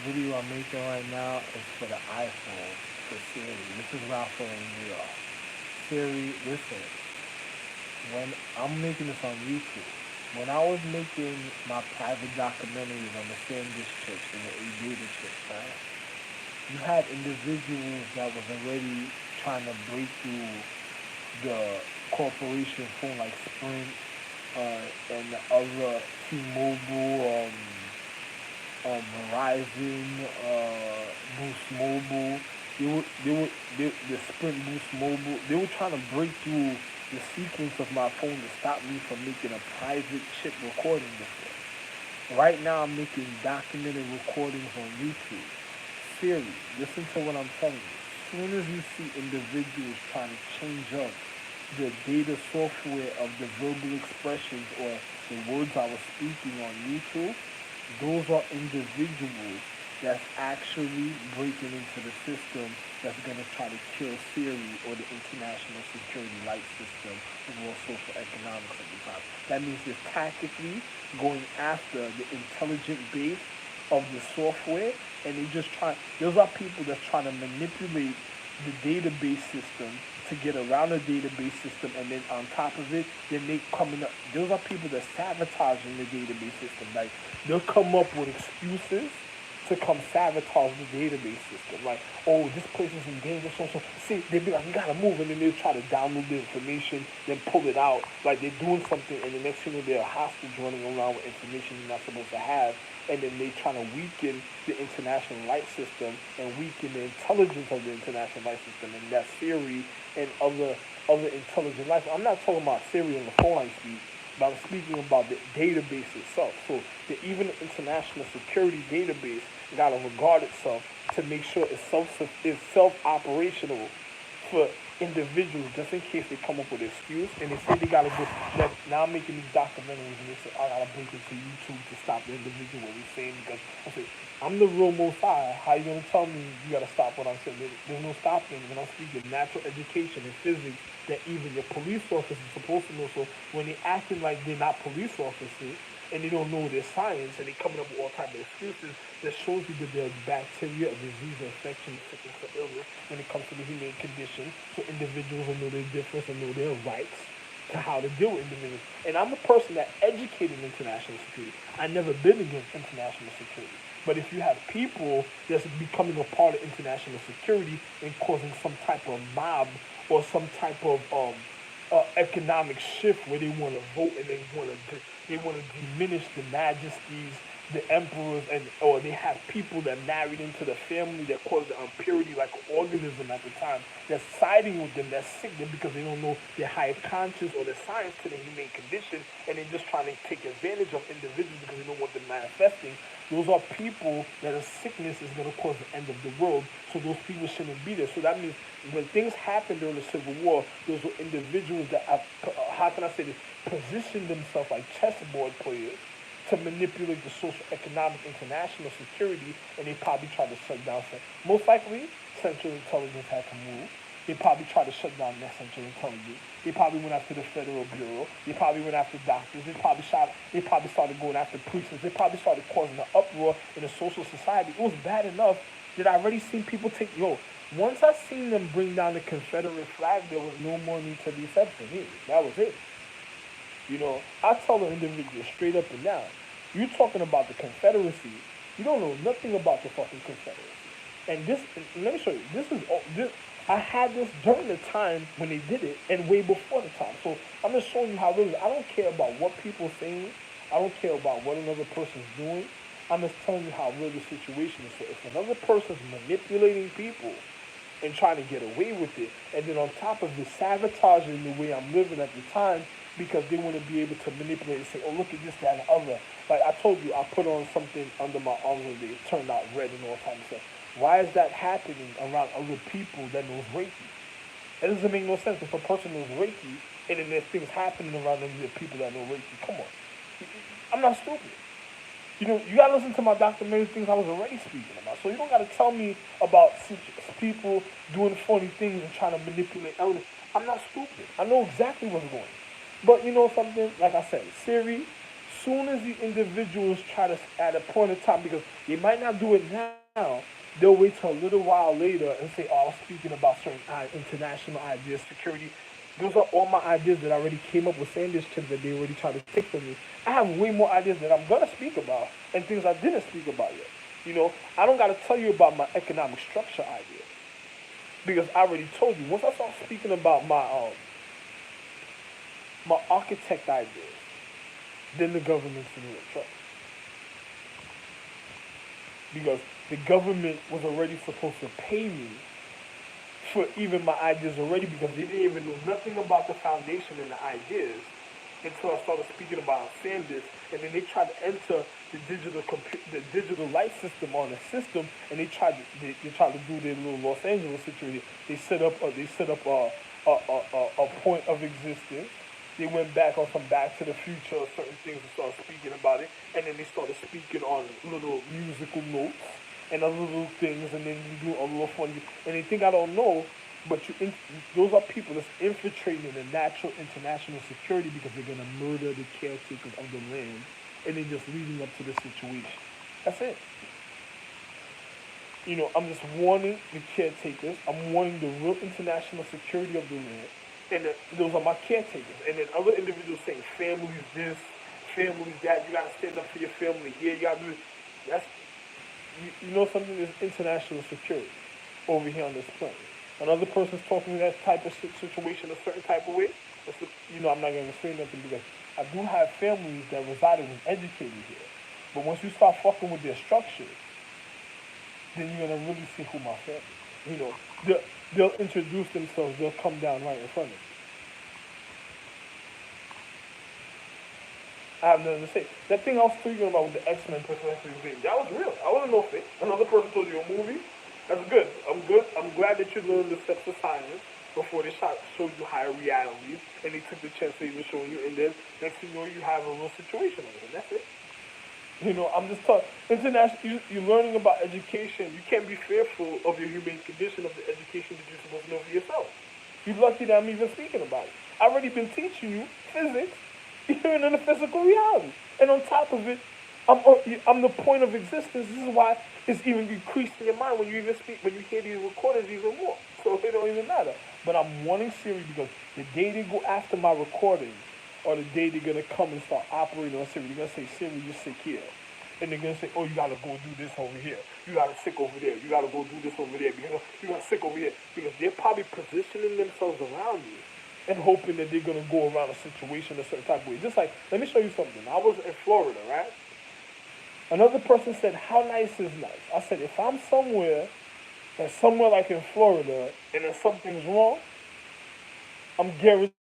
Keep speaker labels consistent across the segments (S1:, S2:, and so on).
S1: video I'm making right now is for the iPhone, for Siri. This is Ralph in New York. Siri, listen, when I'm making this on YouTube, when I was making my private documentaries on the SanDisk chips and the A-Data chips, right? You had individuals that was already trying to break through the corporation phone like Sprint and the other T-Mobile, Verizon, Boost Mobile. The Sprint Boost Mobile. They were trying to break through the sequence of my phone to stop me from making a private chip recording before. Right now, I'm making documented recordings on YouTube. Siri, listen to what I'm telling you. As soon as you see individuals trying to change up the data software of the verbal expressions or the words I was speaking on YouTube, those are individuals that's actually breaking into the system that's going to try to kill Siri or the international security light system of world social economics at the time. That means they're tactically going after the intelligent base of the software, and they just try. Those are people that's trying to manipulate the database system to get around the database system, and then on top of it, then they coming up. Those are people that sabotaging the database system. Like they'll come up with excuses to come sabotage the database system. Like, oh, this place is in danger. So see, they'd be like, you gotta move, and then they'll try to download the information, then pull it out. Like they're doing something, and the next thing they're a hostage running around with information you're not supposed to have, and then they trying to weaken the international light system and weaken the intelligence of the international light system, and that's theory and other intelligent life. I'm not talking about Siri on the phone I speak, but I'm speaking about the database itself. So even the international security database got to regard itself to make sure it's self operational for individuals just in case they come up with an excuse and they say they gotta go. Like now I'm making these documentaries and they say I gotta break into YouTube to stop the individual what he's saying because I say I'm the real most high. How you gonna tell me you gotta stop what I'm saying? There's no stopping when I'm speaking natural education and physics that even your police officers are supposed to know. So when they acting like they're not police officers and they don't know their science and they coming up with all types of excuses that shows you that there's bacteria, a disease, or infection, sickness, or illness when it comes to the human condition. So individuals will know their difference and know their rights to how to deal with individuals. And I'm a person that educated international security. I never been against international security. But if you have people that's becoming a part of international security and causing some type of mob or some type of economic shift where they want to vote and they want to diminish the majesties, the emperors, and or they have people that married into the family that cause the impurity like an organism at the time that's siding with them, that's sick them because they don't know their higher conscious or the science to the human condition, and they're just trying to take advantage of individuals because they don't want them manifesting. Those are people that a sickness is going to cause the end of the world, so those people shouldn't be there. So that means when things happened during the Civil War, those were individuals that, how can I say this, positioned themselves like chessboard players to manipulate the social, economic, international security, and they probably tried to shut down. Most likely, Central Intelligence had to move. They probably tried to shut down that Central Intelligence. They probably went after the Federal Bureau. They probably went after doctors. They probably shot. They probably started going after priests. They probably started causing an uproar in the social society. It was bad enough that I already seen people take. Once I seen them bring down the Confederate flag, there was no more need to be said for me. That was it. I tell the individual straight up and down, you talking about the Confederacy, you don't know nothing about the fucking Confederacy. And let me show you, I had this during the time when they did it and way before the time. So I'm just showing you how really, I don't care about what people saying, I don't care about what another person's doing. I'm just telling you how real the situation is. So if another person's manipulating people and trying to get away with it. And then on top of this, sabotaging the way I'm living at the time because they want to be able to manipulate and say, oh, look at this, that, and the other. Like I told you, I put on something under my arms and it turned out red and all types of stuff. Why is that happening around other people that knows Reiki? It doesn't make no sense if a person knows Reiki and then there's things happening around them with people that know Reiki. Come on. I'm not stupid. You gotta listen to my documentary things I was already speaking about. So you don't gotta tell me about people doing funny things and trying to manipulate elders. I'm not stupid. I know exactly what's going on. But you know something? Like I said, Siri, soon as the individuals try to, at a point in time, because they might not do it now, they'll wait till a little while later and say, "Oh, I was speaking about certain international ideas, security." Those are all my ideas that I already came up with saying this shit that they already tried to take from me. I have way more ideas that I'm gonna speak about and things I didn't speak about yet. I don't gotta tell you about my economic structure idea because I already told you. Once I start speaking about my architect ideas, then the government's in real trouble because the government was already supposed to pay me for even my ideas already because they didn't even know nothing about the foundation and the ideas until I started speaking about saying this, and then they tried to enter the digital light system on the system, and they tried to do their little Los Angeles situation. They set up a point of existence. They went back on some Back to the Future, certain things, and started speaking about it, and then they started speaking on little musical notes and other little things, and then you do a little funny, and they think I don't know, but those are people that's infiltrating the natural international security because they're gonna murder the caretakers of the land, and then just leading up to the situation. That's it. I'm just warning the caretakers. I'm warning the real international security of the land, and those are my caretakers. And then other individuals saying families this, families that. You gotta stand up for your family here. You gotta do. That's something is international security over here on this planet. Another person's talking that type of situation a certain type of way. I'm not going to say nothing because I do have families that resided and was educated here. But once you start fucking with their structure, then you're going to really see who my family is. They'll introduce themselves. They'll come down right in front of you. I have nothing to say. That thing I was speaking about with the X-Men person, that was real. I wasn't no fake. Another person told you a movie. That's good. I'm good. I'm glad that you learned the steps of science before they showed you higher realities, and they took the chance to even show you, and then next thing you know, you have a real situation with it. That's it. I'm just talking. International, you're learning about education. You can't be fearful of your humane condition of the education that you're supposed to know for yourself. You're lucky that I'm even speaking about it. I've already been teaching you physics, even in the physical reality. And on top of it, I'm the point of existence. This is why it's even increased in your mind when you even speak, when you hear these recordings even more. So it don't even matter. But I'm warning Siri because the day they go after my recordings, or the day they're going to come and start operating on Siri, they're going to say, Siri, you're sick here. And they're going to say, oh, you got to go do this over here. You got to sick over there. You got to go do this over there. Because you got sick over here. Because they're probably positioning themselves around you and hoping that they're going to go around a situation a certain type of way. Just like, let me show you something. I was in Florida, right? Another person said, how nice is nice? I said, if I'm somewhere like in Florida, and if something's wrong, I'm guaranteed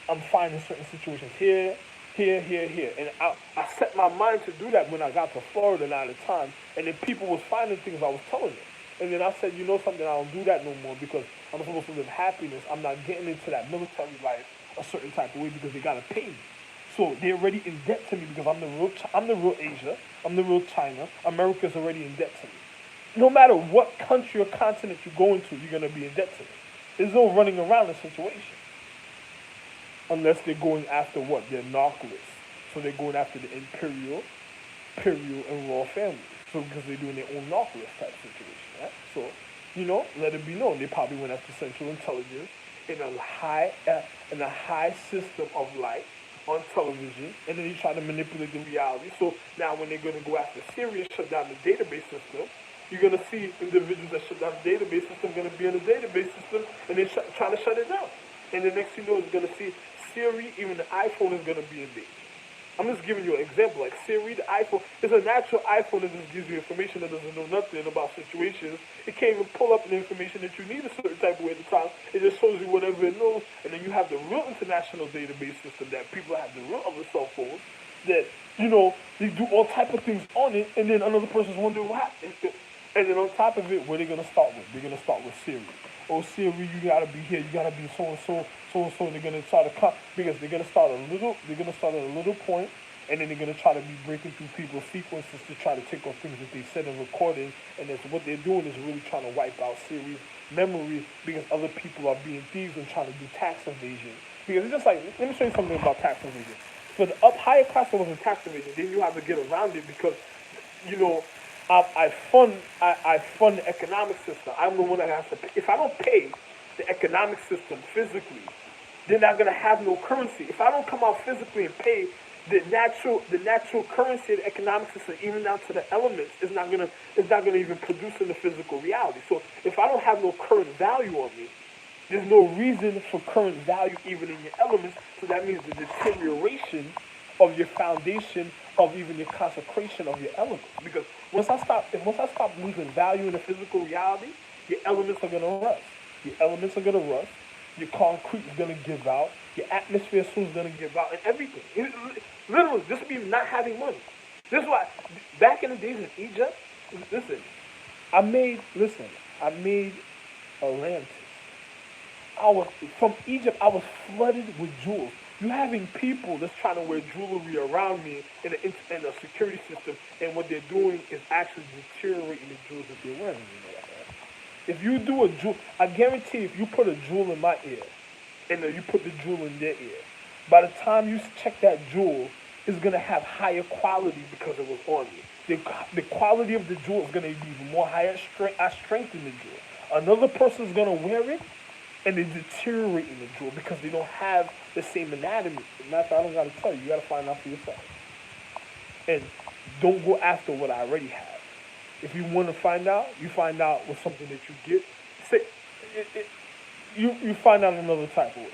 S1: I'm finding certain situations here. And I set my mind to do that when I got to Florida now at the time, and then people was finding things I was telling them. And then I said, you know something, I don't do that no more because I'm supposed to live happiness. I'm not getting into that military life a certain type of way because they got to pay me. So they're already in debt to me because I'm the real Asia, I'm the real China. America's already in debt to me. No matter what country or continent you go into, you're going to be in debt to me. There's no running around the situation. Unless they're going after what? They're narcotics. So they're going after the imperial, and royal families. So because they're doing their own narcotics type situation, right? So, let it be known. They probably went after Central Intelligence in a high system of light on television, and then you try to manipulate the reality. So now when they're going to go after Syria, shut down the database system, you're going to see individuals that shut down the database system going to be in the database system, and they're trying to shut it down. And the next thing you know, is going to see Siri, even the iPhone is going to be in danger. I'm just giving you an example. Like Siri, the iPhone, it's a natural iPhone that just gives you information that doesn't know nothing about situations. It can't even pull up the information that you need a certain type of way at the time. It just shows you whatever it knows. And then you have the real international database system that people have the real other cell phones that, they do all type of things on it. And then another person's wondering what happened. And then on top of it, what are they going to start with? They're going to start with Siri. Oh, Siri, you got to be here. You got to be so-and-so. They're going to try to come because they're going to start at a little point, and then they're going to try to be breaking through people's sequences to try to take off things that they said in recordings. And that's what they're doing is really trying to wipe out Siri's memory because other people are being thieves and trying to do tax evasion. Because it's just like, let me show you something about tax evasion. For the higher class that wasn't tax evasion, then you have to get around it because, you know, I fund the economic system. I'm the one that has to pay. If I don't pay the economic system physically, they're not gonna have no currency. If I don't come out physically and pay the natural currency of the economic system, even down to the elements, it's not gonna even produce in the physical reality. So if I don't have no current value on me, there's no reason for current value even in your elements. So that means the deterioration of your foundation of even your consecration of your elements. Because once I stop losing value in the physical reality, your elements are gonna rust. Your elements are gonna rust. Your concrete is gonna give out. Your atmosphere soon is gonna give out, and everything. Literally, this would be not having money. This is why back in the days in Egypt, listen, I made Atlantis. I was from Egypt. I was flooded with jewels. You having people that's trying to wear jewelry around me in the security system, and what they're doing is actually deteriorating the jewels that they're wearing. You know that, right? If you do a jewel, I guarantee if you put a jewel in my ear, and then you put the jewel in their ear, by the time you check that jewel, it's gonna have higher quality because it was on you. The quality of the jewel is gonna be even more higher strength. I strengthen the jewel. Another person is gonna wear it, and they deteriorate in the jewel because they don't have the same anatomy. Matter I don't gotta tell you. You gotta find out for yourself. And don't go after what I already have. If you want to find out, you find out with something that you get. Say, you find out another type of way.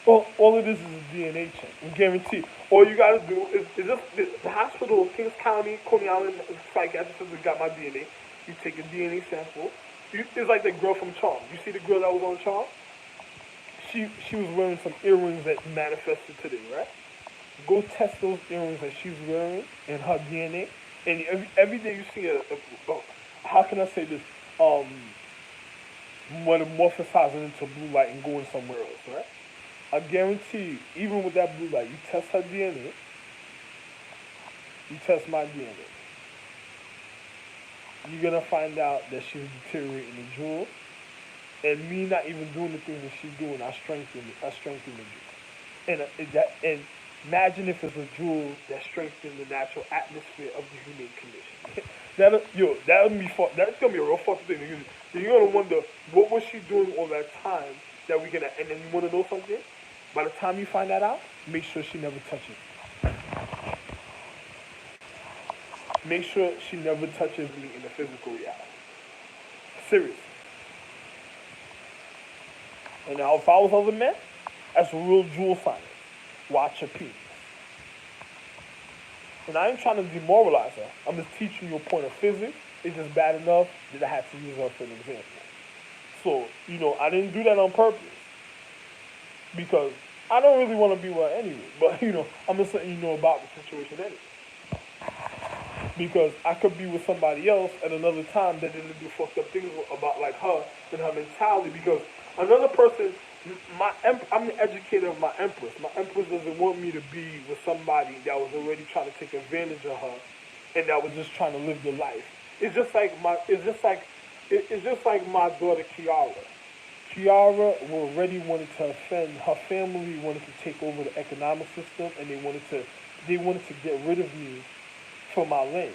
S1: All of this is a DNA check. I guarantee. All you gotta do is just the hospital, Kings County, Coney Island psychiatrist got my DNA. You take a DNA sample. It's like the girl from Charm. You see the girl that was on Charm? She was wearing some earrings that manifested today, right? Go test those earrings that she's wearing and her DNA. And every day you see how can I say this? Metamorphosizing into blue light and going somewhere else, right? I guarantee you, even with that blue light, you test her DNA, you test my DNA. You're gonna find out that she's deteriorating the jewel, and me not even doing the things that she's doing, I strengthen it. I strengthen the jewel, and imagine if it's a jewel that strengthens the natural atmosphere of the human condition. That's gonna be a real fucking thing. You're gonna wonder what was she doing all that time that we gonna, and then you wanna know something. By the time you find that out, make sure she never touches. Make sure she never touches me in the physical reality. Seriously. And now, if I was other men, that's real jewel science. Watch your penis. And I ain't trying to demoralize her. I'm just teaching you a point of physics. It's just bad enough that I had to use her for an example. So, I didn't do that on purpose. Because I don't really want to be with her anyway. But, I'm just letting you know about the situation anyway. Because I could be with somebody else at another time that didn't do fucked up things about like her and her mentality. Because another person, I'm the educator of my empress. My empress doesn't want me to be with somebody that was already trying to take advantage of her and that was just trying to live the life. It's just like my daughter Kiara. Kiara already wanted to offend. Her family wanted to take over the economic system, and they wanted to get rid of me from my land.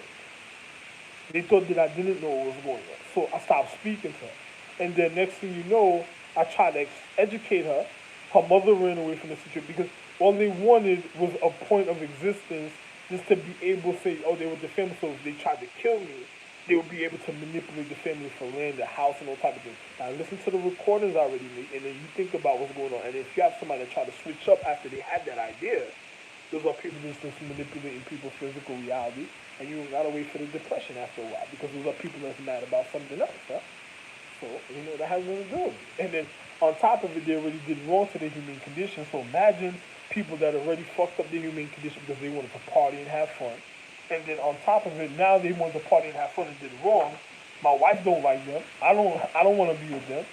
S1: They thought that I didn't know what was going on. So I stopped speaking to her. And then next thing you know, I tried to educate her. Her mother ran away from the situation because all they wanted was a point of existence just to be able to say, oh, they were the family. So if they tried to kill me, they would be able to manipulate the family for land, the house, and all type of things. Now listen to the recordings I already made, and then you think about what's going on. And if you have somebody that tried to switch up after they had that idea, those are people just manipulating people's physical reality, and you gotta wait for the depression after a while because those are people that's mad about something else, huh? So, that has nothing to do with it. And then on top of it, they already did wrong to the human condition. So imagine people that already fucked up the human condition because they wanted to party and have fun. And then on top of it, now they want to party and have fun and did wrong. My wife don't like them. I don't want to be with them.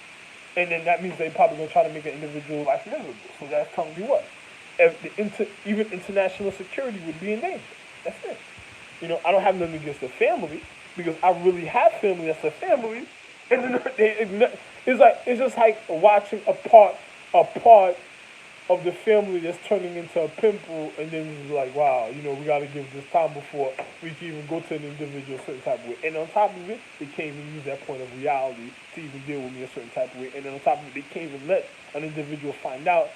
S1: And then that means they probably gonna try to make an individual life miserable. So that's telling you what? Even international security would be in danger. That's it. I don't have nothing against the family because I really have family that's a family. And then it's just like watching a part of the family that's turning into a pimple, and then it's like, wow, we got to give this time before we can even go to an individual a certain type of way. And on top of it, they can't even use that point of reality to even deal with me a certain type of way. And then on top of it, they can't even let an individual find out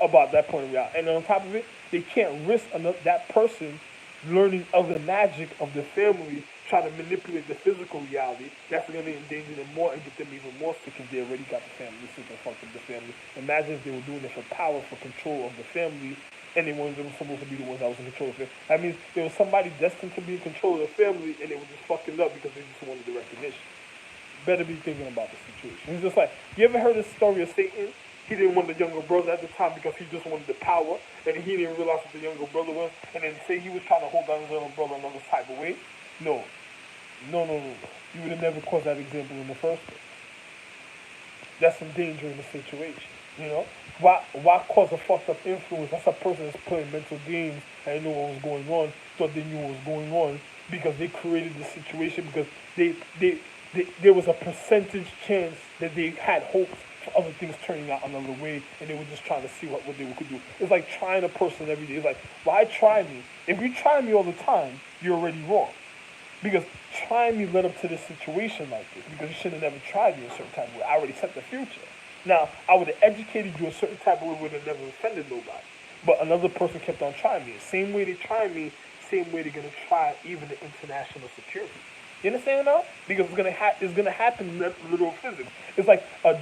S1: about that point of reality. And on top of it, they can't risk that person learning of the magic of the family, trying to manipulate the physical reality. That's going to endanger them more and get them even more sick if they already got the family sick and fucked up the family. Imagine if they were doing it for power, for control of the family, and they weren't supposed to be the ones that was in control of it. That means there was somebody destined to be in control of the family, and they were just fucking up because they just wanted the recognition. Better be thinking about the situation. It's just like, you ever heard the story of Satan? He didn't want the younger brother at the time because he just wanted the power, and he didn't realize what the younger brother was, and then say he was trying to hold down his younger brother another type of way. No. No. You would have never caused that example in the first place. That's some danger in the situation. Why cause a fucked up influence? That's a person that's playing mental games and knew what was going on, thought they knew what was going on, because they created the situation, because there was a percentage chance that they had hopes for other things turning out another way, and they were just trying to see what they could do. It's like trying a person every day. It's like, why try me? If you try me all the time, you're already wrong. Because trying me led up to this situation like this, because you should have never tried me a certain type of way. I already set the future. Now, I would have educated you a certain type of way, would have never offended nobody. But another person kept on trying me. The same way they try me, same way they're going to try even the international security. You understand now? Because it's gonna happen in literal physics. It's like a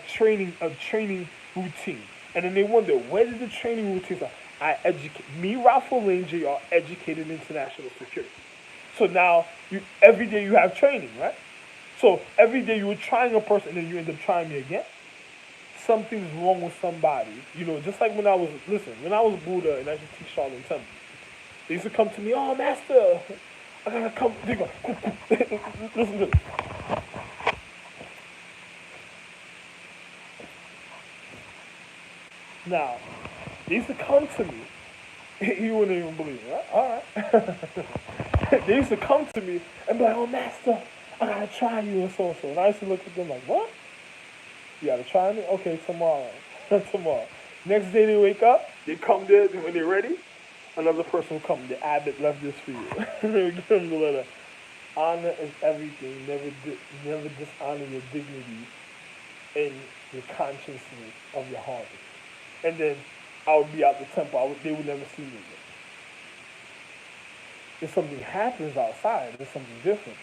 S1: training routine, and then they wonder, where did the training routine start? Ralph Lane J, are educated in international security. So now every day you have training, right? So every day you were trying a person, and then you end up trying me again. Something's wrong with somebody. Just like when I was Buddha and I used to teach Shaolin Temple. They used to come to me, oh master, I gotta come. They go, listen to this. Now, they used to come to me. You wouldn't even believe it, right? All right. They used to come to me and be like, oh, master, I gotta try you and so. And I used to look at them like, what? You gotta try me? Okay, tomorrow. Tomorrow. Next day they wake up, they come there, when they're ready, another person will come. The abbot left this for you. They would give them the letter. Honor is everything. Never dishonor your dignity and your consciousness of your heart. And then I would be out the temple. They would never see me again. If something happens outside, it's something different.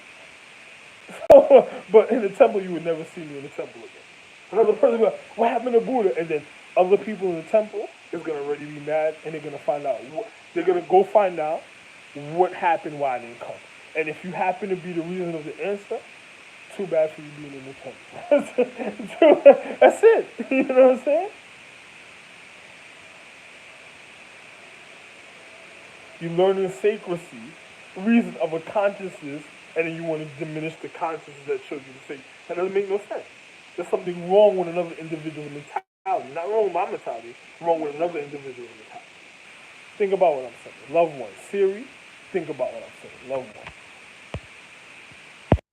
S1: So, but in the temple, you would never see me in the temple again. Another person will go, what happened to Buddha? And then other people in the temple is going to already be mad, and they're going to find out. They're going to go find out what happened, why I didn't come. And if you happen to be the reason of the answer, too bad for you being in the temple. That's it. You know what I'm saying? You learn in sacredcy, reason of a consciousness, and then you want to diminish the consciousness that shows you the sacred. That doesn't make no sense. There's something wrong with another individual's mentality. Not wrong with my mentality, wrong with another individual's mentality. Think about what I'm saying. Loved one. sIrIe, think about what I'm saying. Loved one.